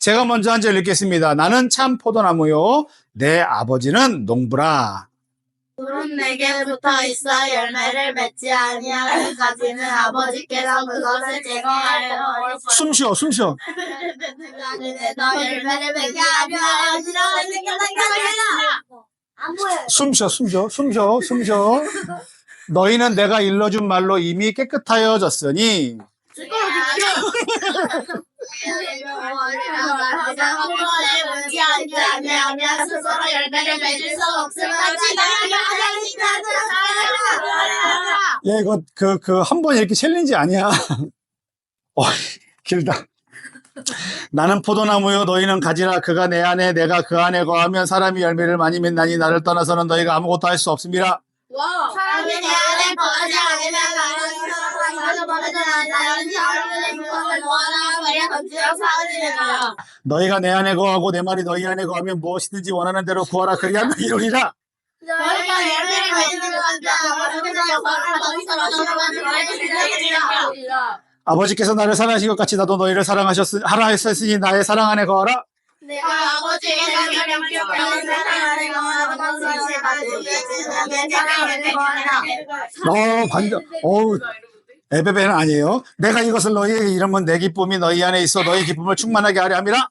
제가 먼저 한 절 읽겠습니다. 나는 참 포도나무요 내 아버지는 농부라. 돌은 내게 붙어 있어 열매를 맺지 아니하는 가지는 아버지께서 그것을 제거하여 숨 쉬어. 너 열매를 맺게 하려 숨 쉬어. 너희는 내가 일러준 말로 이미 깨끗하여졌으니 스스로 열매를 맺을 수 없음을 야, 이거 한 번 이렇게 챌린지 아니야. 길다. 나는 포도나무요 너희는 가지라. 그가 내 안에 내가 그 안에 거하면 사람이 열매를 많이 맺나니 나를 떠나서는 너희가 아무것도 할 수 없습니다. 사람이 내 안에 거하지 않으면 너희가 내 안에 거하고 내 말이 너희 안에 거하면 무엇이든지 원하는 대로 구하라 그리하면 이루리라. 너희가 열매를 맺는 아버지께서 나를 사랑하신 것 같이 나도 너희를 하라 하셨으니 나의 사랑 안에 거하라. 내가 아버지의 사랑을 기억하는 세상 안에 거하는 것을 가지고 내 사랑 안에 거하라. 반전. 에베베는 아니에요. 내가 이것을 너희에게 이르면 내 기쁨이 너희 안에 있어 너희 기쁨을 충만하게 하려 함이라.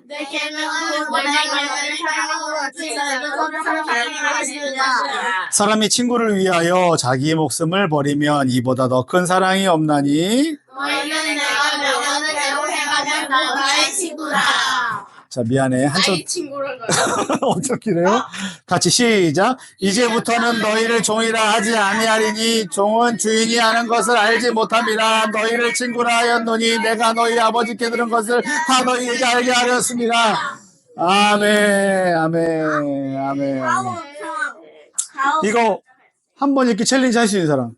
내 계명은 너희를 사랑하고 같이 서로 사랑하라. 사람이 친구를 위하여 자기 목숨을 버리면 이보다 더 큰 사랑이 없나니. 너희는 내가 명하는 대로 행하면 나의 친구라. 자, 미안해. 나의 친구라고요. 어떻게 그래요? 같이 시작. 이제부터는 너희를 종이라 하지 아니하리니 종은 주인이 하는 것을 알지 못함이라. 너희를 친구라 하였노니 내가 너희 아버지께 들은 것을 다 너희에게 알게 하렸습니다. 아멘. 이거 한 번 읽기 챌린지 할 수 있는 사람.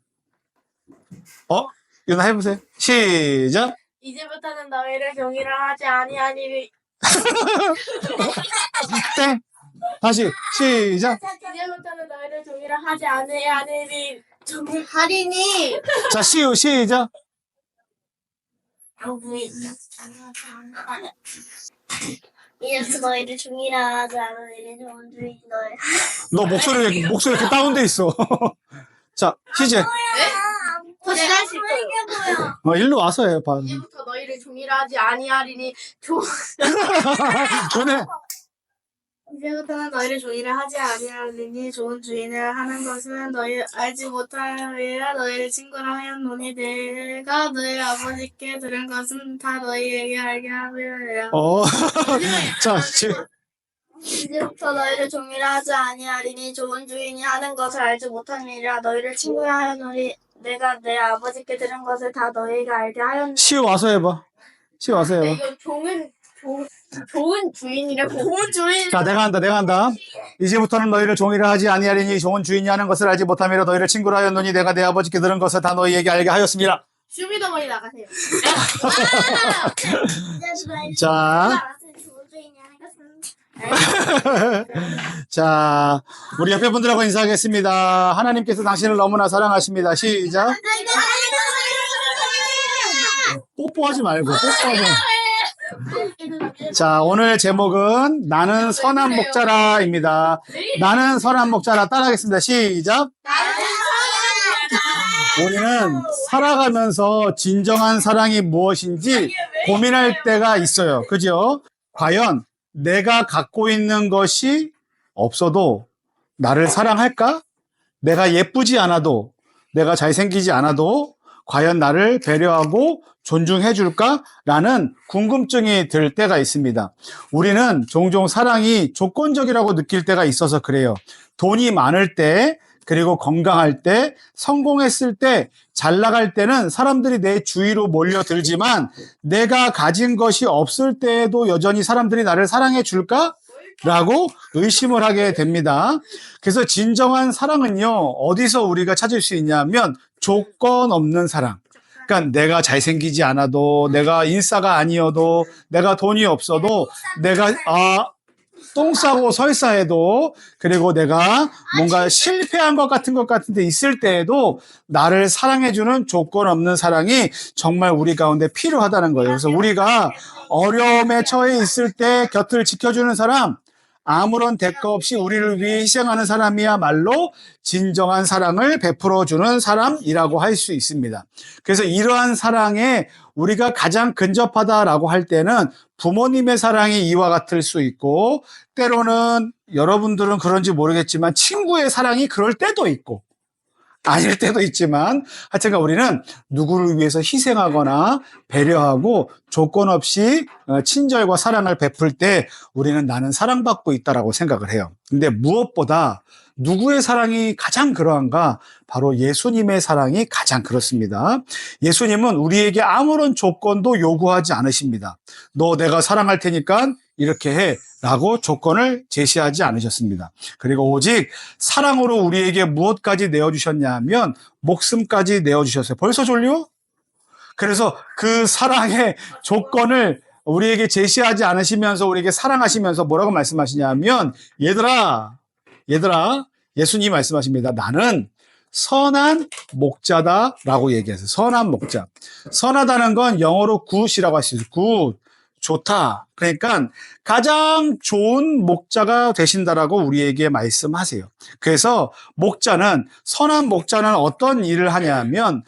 이거 해보세요. 시작. 이제부터는 너희를 종이라 하지 아니하니. 땡. 다시 시작. 이제부터는 너희를 종이라 하지 아니하니. 하리니. 자, 시작. 이제부터 너희를 종이라 하지 않으니 좋은 주인 너희. 너 목소리 이렇게 다운돼 있어. 자, 시작. 다시 할 수 있어요. 일로 와서 해, 봐. 이제부터 너희를 종이라 하지 아니하리니. 전에 이제부터는 너희를 종이라 하지 아니하리니 좋은 주인을 하는 것은 너희 알지 못하리라. 너희를 친구라 하였노니 내가 너희 아버지께 들은 것은 다 너희에게 알게 하리라. 자, 이제부터 너희를 종이라 하지 아니하리니 좋은 주인이 하는 것을 알지 못하니라. 너희를 친구라 하였노니 내가 내 아버지께 들은 것을 다 너희에게 알게 하였노니. 시 와서 해봐. 이거 좋은 주인이래. 좋은 주인. 자, 내가 한다. 이제부터는 너희를 종이라 하지 아니하리니 좋은 주인이 하는 것을 알지 못함이라. 너희를 친구라 하였노니 내가 내 아버지께 들은 것을 다 너희에게 알게 하였습니다. 슈미더머니 나가세요. 자. 자, 우리 옆에 분들하고 인사하겠습니다. 하나님께서 당신을 너무나 사랑하십니다. 시작. 뽀뽀하지 말고. 자, 오늘 제목은 나는 선한 목자라입니다. 나는 선한 목자라. 따라하겠습니다. 시작. 우리는 살아가면서 진정한 사랑이 무엇인지 고민할 때가 있어요. 그죠? 과연 내가 갖고 있는 것이 없어도 나를 사랑할까? 내가 예쁘지 않아도, 내가 잘생기지 않아도 과연 나를 배려하고 존중해 줄까? 라는 궁금증이 들 때가 있습니다. 우리는 종종 사랑이 조건적이라고 느낄 때가 있어서 그래요. 돈이 많을 때, 그리고 건강할 때, 성공했을 때, 잘 나갈 때는 사람들이 내 주위로 몰려들지만 내가 가진 것이 없을 때에도 여전히 사람들이 나를 사랑해 줄까? 라고 의심을 하게 됩니다. 그래서 진정한 사랑은요, 어디서 우리가 찾을 수 있냐면 조건 없는 사랑. 그러니까 내가 잘생기지 않아도, 내가 인싸가 아니어도, 내가 돈이 없어도, 내가 똥 싸고 설사해도, 그리고 내가 뭔가 실패한 것 같은데 있을 때에도 나를 사랑해주는 조건 없는 사랑이 정말 우리 가운데 필요하다는 거예요. 그래서 우리가 어려움에 처해 있을 때 곁을 지켜주는 사람, 아무런 대가 없이 우리를 위해 희생하는 사람이야말로 진정한 사랑을 베풀어주는 사람이라고 할 수 있습니다. 그래서 이러한 사랑에 우리가 가장 근접하다라고 할 때는 부모님의 사랑이 이와 같을 수 있고, 때로는 여러분들은 그런지 모르겠지만 친구의 사랑이 그럴 때도 있고 아닐 때도 있지만, 하여튼간 우리는 누구를 위해서 희생하거나 배려하고 조건 없이 친절과 사랑을 베풀 때 우리는 나는 사랑받고 있다라고 생각을 해요. 근데 무엇보다 누구의 사랑이 가장 그러한가? 바로 예수님의 사랑이 가장 그렇습니다. 예수님은 우리에게 아무런 조건도 요구하지 않으십니다. 너 내가 사랑할 테니까 이렇게 해 라고 조건을 제시하지 않으셨습니다. 그리고 오직 사랑으로 우리에게 무엇까지 내어주셨냐 하면 목숨까지 내어주셨어요. 벌써 졸려? 그래서 그 사랑의 조건을 우리에게 제시하지 않으시면서 우리에게 사랑하시면서 뭐라고 말씀하시냐면, 얘들아, 예수님이 말씀하십니다. 나는 선한 목자다라고 얘기했어요. 선한 목자. 선하다는 건 영어로 good이라고 할 수 있어요. good. 좋다. 그러니까 가장 좋은 목자가 되신다라고 우리에게 말씀하세요. 그래서 선한 목자는 어떤 일을 하냐면,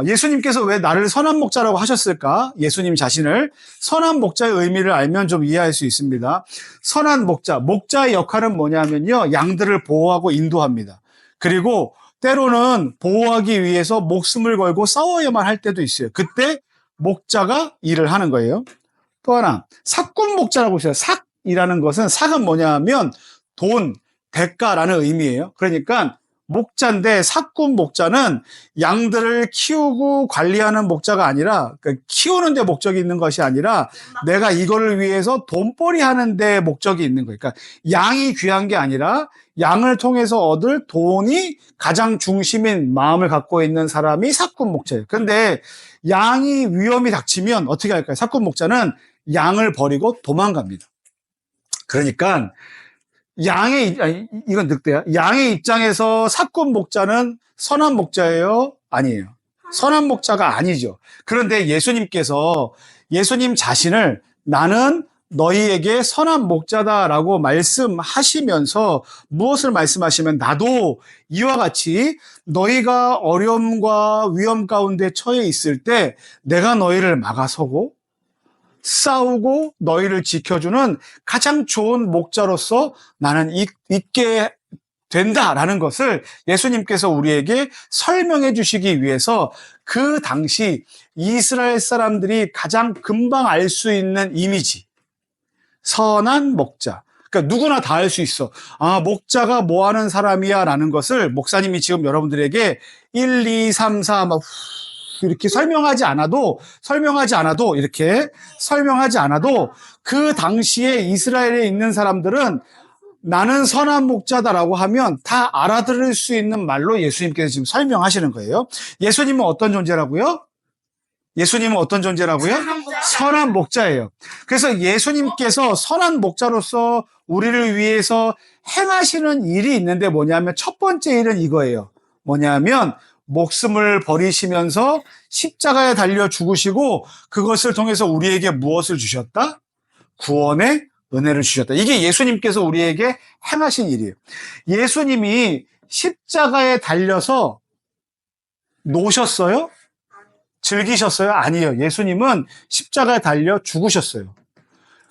예수님께서 왜 나를 선한 목자라고 하셨을까? 예수님 자신을 선한 목자의 의미를 알면 좀 이해할 수 있습니다. 선한 목자의 역할은 뭐냐면요, 양들을 보호하고 인도합니다. 그리고 때로는 보호하기 위해서 목숨을 걸고 싸워야만 할 때도 있어요. 그때 목자가 일을 하는 거예요. 또 하나, 삭군 목자라고 있어요. 삭이라는 것은, 삭은 뭐냐면 돈, 대가라는 의미예요. 그러니까 목자인데, 삭군 목자는 양들을 키우고 관리하는 목자가 아니라, 키우는 데 목적이 있는 것이 아니라 내가 이거를 위해서 돈벌이 하는 데 목적이 있는 거예요. 그러니까 양이 귀한 게 아니라 양을 통해서 얻을 돈이 가장 중심인 마음을 갖고 있는 사람이 삭군 목자예요. 그런데 양이 위험이 닥치면 어떻게 할까요? 삭군 목자는 양을 버리고 도망갑니다. 그러니까 이건 늑대야. 양의 입장에서 삭군 목자는 선한 목자예요? 아니에요. 선한 목자가 아니죠. 그런데 예수님 자신을 나는 너희에게 선한 목자다라고 말씀하시면서 무엇을 말씀하시면, 나도 이와 같이 너희가 어려움과 위험 가운데 처해 있을 때 내가 너희를 막아서고 싸우고 너희를 지켜주는 가장 좋은 목자로서 나는 있게 된다라는 것을 예수님께서 우리에게 설명해 주시기 위해서, 그 당시 이스라엘 사람들이 가장 금방 알 수 있는 이미지, 선한 목자. 그러니까 누구나 다 알 수 있어. 아, 목자가 뭐 하는 사람이야 라는 것을 목사님이 지금 여러분들에게 1, 2, 3, 4 막 이렇게 설명하지 않아도 그 당시에 이스라엘에 있는 사람들은 나는 선한 목자다라고 하면 다 알아들을 수 있는 말로 예수님께서 지금 설명하시는 거예요. 예수님은 어떤 존재라고요? 선한 목자예요. 그래서 예수님께서 선한 목자로서 우리를 위해서 행하시는 일이 있는데 뭐냐면, 첫 번째 일은 이거예요. 뭐냐면 목숨을 버리시면서 십자가에 달려 죽으시고, 그것을 통해서 우리에게 무엇을 주셨다? 구원의 은혜를 주셨다. 이게 예수님께서 우리에게 행하신 일이에요. 예수님이 십자가에 달려서 노셨어요? 즐기셨어요? 아니에요. 예수님은 십자가에 달려 죽으셨어요.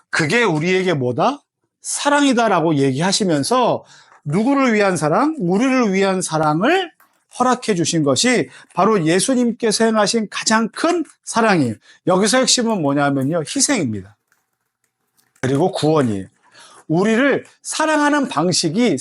그게 우리에게 뭐다? 사랑이다라고 얘기하시면서 누구를 위한 사랑? 우리를 위한 사랑을 허락해 주신 것이 바로 예수님께서 행하신 가장 큰 사랑이에요. 여기서 핵심은 뭐냐면요, 희생입니다. 그리고 구원이에요. 우리를 사랑하는 방식이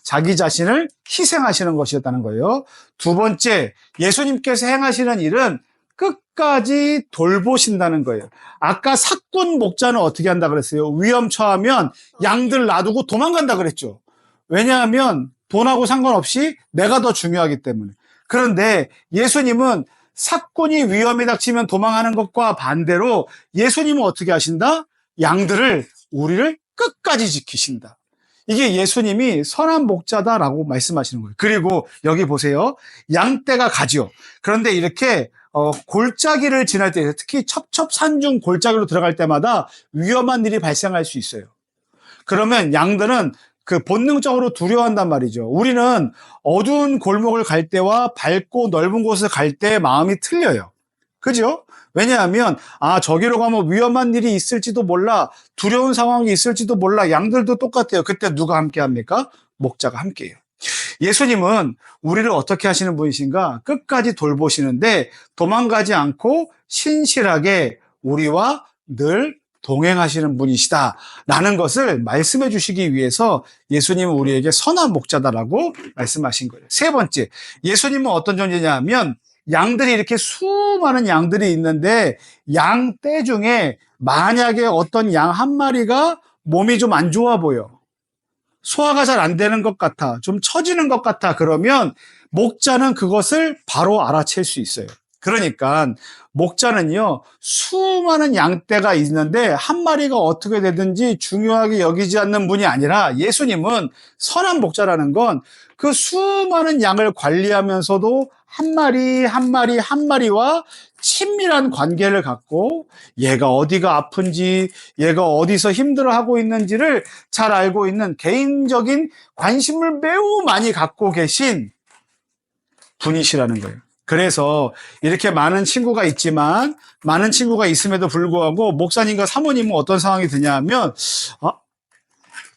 자기 자신을 희생하시는 것이었다는 거예요. 두 번째, 예수님께서 행하시는 일은 끝까지 돌보신다는 거예요. 아까 삭군 목자는 어떻게 한다 그랬어요? 위험 처하면 양들 놔두고 도망간다 그랬죠. 왜냐하면 돈하고 상관없이 내가 더 중요하기 때문에. 그런데 예수님은 삭군이 위험이 닥치면 도망하는 것과 반대로 예수님은 어떻게 하신다? 우리를 끝까지 지키신다. 이게 예수님이 선한 목자다라고 말씀하시는 거예요. 그리고 여기 보세요. 양떼가 가지요. 그런데 이렇게 골짜기를 지날 때, 특히 첩첩산중 골짜기로 들어갈 때마다 위험한 일이 발생할 수 있어요. 그러면 양들은 그 본능적으로 두려워한단 말이죠. 우리는 어두운 골목을 갈 때와 밝고 넓은 곳을 갈 때 마음이 틀려요. 그죠? 왜냐하면 저기로 가면 위험한 일이 있을지도 몰라, 두려운 상황이 있을지도 몰라. 양들도 똑같아요. 그때 누가 함께 합니까? 목자가 함께해요. 예수님은 우리를 어떻게 하시는 분이신가? 끝까지 돌보시는데 도망가지 않고 신실하게 우리와 늘 동행하시는 분이시다라는 것을 말씀해 주시기 위해서 예수님은 우리에게 선한 목자다라고 말씀하신 거예요. 세 번째, 예수님은 어떤 존재냐 하면 양들이 이렇게 수많은 양들이 있는데 양떼 중에 만약에 어떤 양 한 마리가 몸이 좀 안 좋아 보여, 소화가 잘 안 되는 것 같아, 좀 처지는 것 같아, 그러면 목자는 그것을 바로 알아챌 수 있어요. 그러니까 목자는요, 수많은 양떼가 있는데 한 마리가 어떻게 되든지 중요하게 여기지 않는 분이 아니라, 예수님은 선한 목자라는 건 그 수많은 양을 관리하면서도 한 마리 한 마리 한 마리와 친밀한 관계를 갖고 얘가 어디가 아픈지, 얘가 어디서 힘들어하고 있는지를 잘 알고 있는 개인적인 관심을 매우 많이 갖고 계신 분이시라는 거예요. 그래서 이렇게 많은 친구가 있지만, 많은 친구가 있음에도 불구하고 목사님과 사모님은 어떤 상황이 드냐면,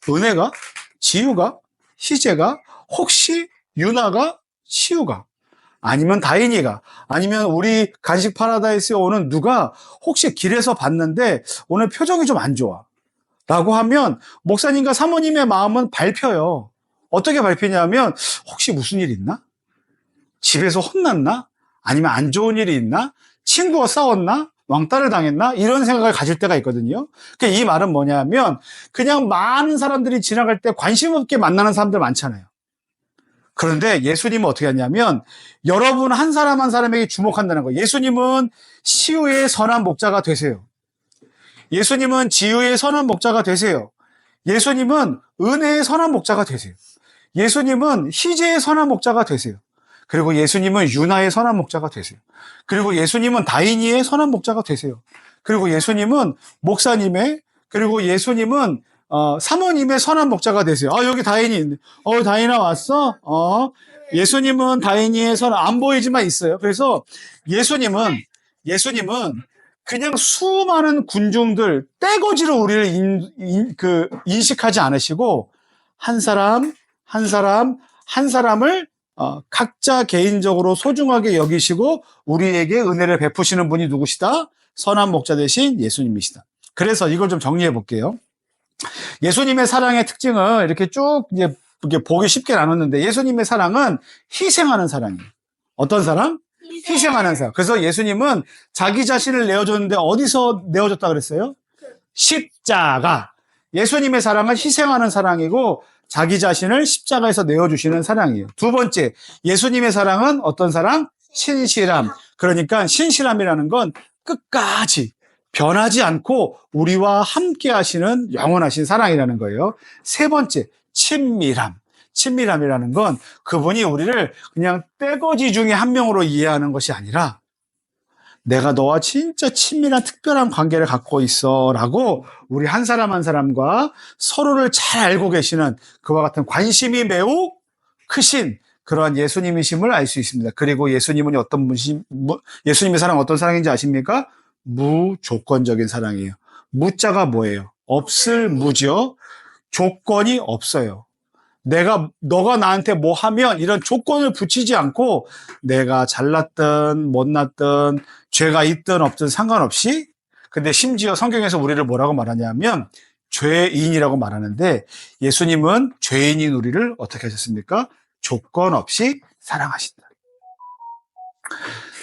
은혜가, 지유가, 희재가, 혹시 유나가, 시우가, 아니면 다인이가, 아니면 우리 간식 파라다이스에 오는 누가 혹시 길에서 봤는데 오늘 표정이 좀 안 좋아 라고 하면 목사님과 사모님의 마음은 밟혀요. 어떻게 밟히냐면, 혹시 무슨 일 있나? 집에서 혼났나? 아니면 안 좋은 일이 있나? 친구와 싸웠나? 왕따를 당했나? 이런 생각을 가질 때가 있거든요. 그러니까 이 말은 뭐냐면, 그냥 많은 사람들이 지나갈 때 관심 없게 만나는 사람들 많잖아요. 그런데 예수님은 어떻게 하냐면 여러분 한 사람 한 사람에게 주목한다는 거예요. 예수님은 시우의 선한 목자가 되세요. 예수님은 지유의 선한 목자가 되세요. 예수님은 은혜의 선한 목자가 되세요. 예수님은 희재의 선한 목자가 되세요. 그리고 예수님은 유나의 선한 목자가 되세요. 그리고 예수님은 다인이의 선한 목자가 되세요. 그리고 예수님은 목사님의, 그리고 예수님은 사모님의 선한 목자가 되세요. 여기 다인이 있네. 다인아 왔어? 예수님은 다인이의 안 보이지만 있어요. 그래서 예수님은 그냥 수많은 군중들, 떼거지로 우리를 인식하지 않으시고, 한 사람을 각자 개인적으로 소중하게 여기시고 우리에게 은혜를 베푸시는 분이 누구시다? 선한 목자 되신 예수님이시다. 그래서 이걸 좀 정리해 볼게요. 예수님의 사랑의 특징을 이렇게 쭉 이렇게 보기 쉽게 나눴는데, 예수님의 사랑은 희생하는 사랑이에요. 어떤 사랑? 희생하는 사랑. 그래서 예수님은 자기 자신을 내어줬는데 어디서 내어줬다 그랬어요? 십자가. 예수님의 사랑은 희생하는 사랑이고 자기 자신을 십자가에서 내어주시는 사랑이에요. 두 번째, 예수님의 사랑은 어떤 사랑? 신실함. 그러니까 신실함이라는 건 끝까지 변하지 않고 우리와 함께 하시는 영원하신 사랑이라는 거예요. 세 번째, 친밀함. 친밀함이라는 건 그분이 우리를 그냥 떼거지 중에 한 명으로 이해하는 것이 아니라, 내가 너와 진짜 친밀한 특별한 관계를 갖고 있어 라고 우리 한 사람 한 사람과 서로를 잘 알고 계시는 그와 같은 관심이 매우 크신 그러한 예수님이심을 알 수 있습니다. 그리고 예수님은 어떤 분이신, 예수님의 사랑은 어떤 사랑인지 아십니까? 무조건적인 사랑이에요. 무자가 뭐예요? 없을 무죠. 조건이 없어요. 너가 나한테 뭐 하면 이런 조건을 붙이지 않고, 내가 잘났든 못났든 죄가 있든 없든 상관없이, 근데 심지어 성경에서 우리를 뭐라고 말하냐면 죄인이라고 말하는데, 예수님은 죄인인 우리를 어떻게 하셨습니까? 조건 없이 사랑하신다.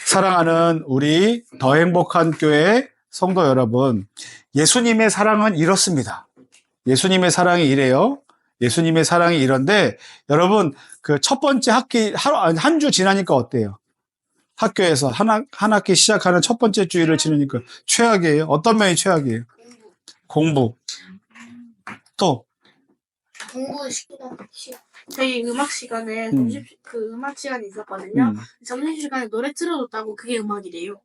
사랑하는 우리 더 행복한 교회 성도 여러분, 예수님의 사랑은 이렇습니다. 예수님의 사랑이 이래요. 예수님의 사랑이 이런데, 여러분 그 첫 번째 학기 한 주 지나니까 어때요? 학교에서 한 학기 시작하는 첫 번째 주일을 지내니까 최악이에요. 어떤 면이 최악이에요? 공부. 또. 공부시키다 저희 음악 시간에 그 음악 시간이 있었거든요. 음. 점심 시간에 노래 틀어줬다고 그게 음악이래요.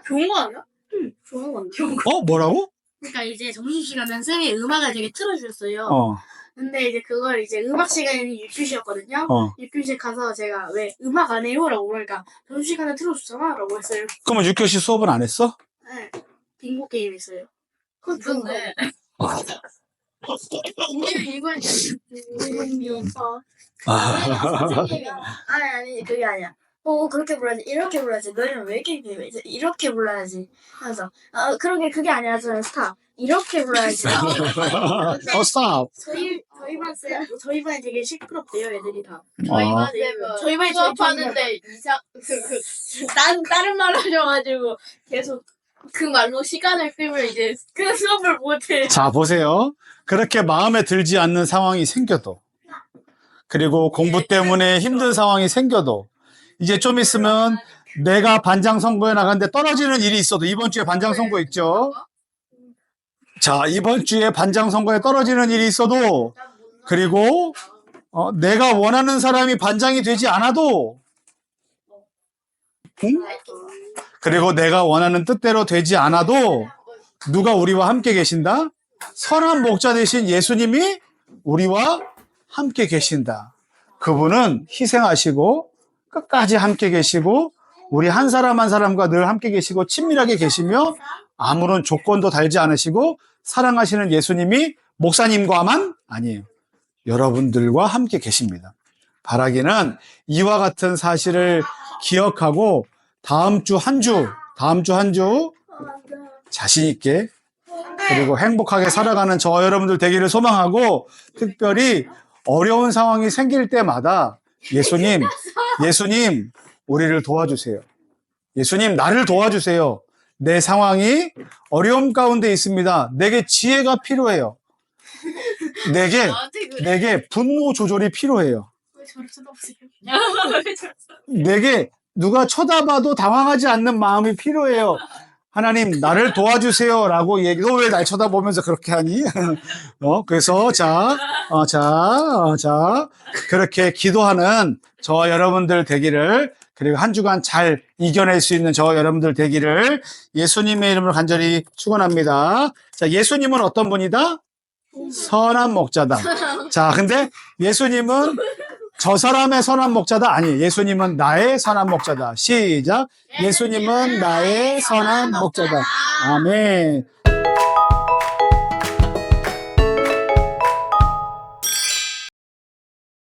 좋은 거 아니야? 응, 좋은 건데. 뭐라고? 그러니까 이제 점심 시간에 선생님이 음악을 되게 틀어주셨어요. 어. 근데 이제 그걸 이제 음악 시간에는 유튜시였거든요. 유튜시에 가서 제가 왜 음악 안 해요? 라고 그러니까 점심 시간에 틀어줬잖아? 라고 했어요. 그러면 6교시 수업은 안 했어? 네. 빙고 게임 했어요. 그건 좋네. 이건 아니 그게 아니야. 그렇게 불러야지. 이렇게 불러야지. 너희는 왜 이렇게 해? 이렇게 불러야지. 그래서 그게 아니라 저는 스탑. 이렇게 불러야지. stop. 저희 반이 되게 시끄럽대요, 애들이 다. 저희 반이 수업하는데 이상 난 다른 말 하셔가지고 계속 그 말로 시간을 끌면 이제 그 수업을 못해. 자, 보세요. 그렇게 마음에 들지 않는 상황이 생겨도, 그리고 공부 때문에 힘든 상황이 생겨도, 이제 좀 있으면 내가 반장 선거에 나갔는데 떨어지는 일이 있어도, 이번 주에 반장 선거 있죠? 자, 이번 주에 반장 선거에 떨어지는 일이 있어도, 그리고 내가 원하는 사람이 반장이 되지 않아도, 응? 그리고 내가 원하는 뜻대로 되지 않아도 누가 우리와 함께 계신다? 선한 목자 되신 예수님이 우리와 함께 계신다. 그분은 희생하시고 끝까지 함께 계시고 우리 한 사람 한 사람과 늘 함께 계시고 친밀하게 계시며 아무런 조건도 달지 않으시고 사랑하시는 예수님이 목사님과만 아니에요. 여러분들과 함께 계십니다. 바라기는 이와 같은 사실을 기억하고 다음 주 한 주 자신 있게 그리고 행복하게 살아가는 저와 여러분들 되기를 소망하고, 특별히 어려운 상황이 생길 때마다 예수님 우리를 도와주세요. 예수님 나를 도와주세요. 내 상황이 어려움 가운데 있습니다. 내게 지혜가 필요해요. 내게 분노 조절이 필요해요. 왜 저를 쳐다보세요? 내게 누가 쳐다봐도 당황하지 않는 마음이 필요해요. 하나님 나를 도와주세요 라고 너 왜 날 쳐다보면서 그렇게 하니? 그래서 자 그렇게 기도하는 저와 여러분들 되기를, 그리고 한 주간 잘 이겨낼 수 있는 저와 여러분들 되기를 예수님의 이름으로 간절히 축원합니다. 자, 예수님은 어떤 분이다? 선한 목자다. 자, 근데 예수님은 저 사람의 선한 목자다? 아니, 예수님은 나의 선한 목자다. 시작. 예수님은 나의 선한 목자다. 아멘.